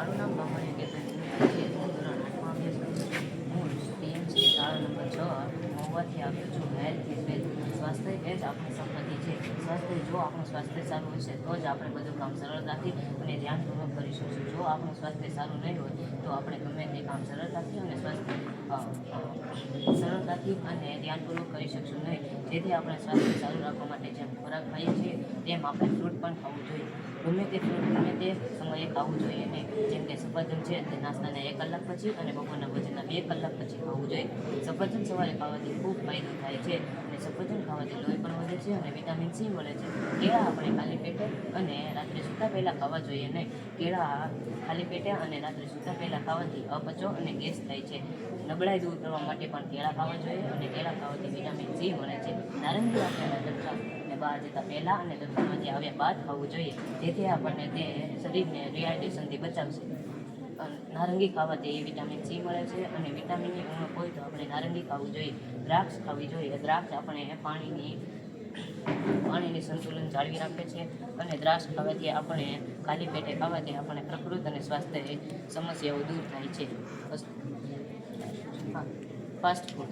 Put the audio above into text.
મારું નામ બામણીયા કેતન છે. હું ધોરણ 8માં અભ્યાસ કરું છું. હું PMC શાળા નંબર 6 મહુવાથી આવ્યો છું. Health is wealth. સ્વાસ્થ્ય એ જ આપણી સંપત્તિ છે. જો આપણું સ્વાસ્થ્ય સારું હશે તો જ આપણે બધું કામ સરળતાથી અને ધ્યાનપૂર્વક કરી શકશું. જો આપણું સ્વાસ્થ્ય સારું નહીં હોય તો આપણે ગમે તે કામ સરળતાથી અને ધ્યાનપૂર્વક કરી શકશું નહીં. જેથી આપણે સ્વાસ્થ્ય સારું રાખવા માટે જેમ ખોરાક ખાઈએ છીએ તેમ આપણે ફ્રૂટ પણ ખાવું જોઈએ. ગમે તે ફ્રૂટ ગમે તે સમયે ખાવું જોઈએ નહીં. જેમ કે સફરજન છે તે નાસ્તાના 1 કલાક પછી અને બપોરના ભોજનના 2 કલાક પછી ખાવું જોઈએ. સફરજન સવારે ખાવાથી ખૂબ ફાયદો થાય છે અને સફરજન ખાવાથી લોહી પણ વધે છે અને વિટામિન સી મળે છે. કેળા આપણે ખાલી પેટે અને રાત્રે સૂતા પહેલાં ખાવા જોઈએ નહીં. કેળા ખાલી પેટે અને રાત્રે સૂતા પહેલાં ખાવાથી અપચો અને ગેસ થાય છે. નબળાઈ દૂર કરવા માટે પણ કેળા ખાવા જોઈએ અને કેળા ખાવાથી વિટામિન સી મળે છે. નારંગી આપણા તડકાને બહાર જતાં પહેલાં અને તડકામાંથી આવ્યા બાદ ખાવું જોઈએ. જેથી આપણને તે શરીરને ડિહાઇડ્રેશનથી બચાવશે. નારંગી ખાવાથી વિટામિન સી મળે છે અને વિટામિનની ઉણપ હોય તો આપણે નારંગી ખાવું જોઈએ. દ્રાક્ષ ખાવી જોઈએ. દ્રાક્ષ આપણે પાણીની સંતુલન જાળવી રાખે છે અને દ્રાક્ષ ખાવાથી આપણે ખાલી પેટે ખાવાથી આપણે પ્રકૃત અને સ્વાસ્થ્ય સમસ્યાઓ દૂર થાય છે. Fast food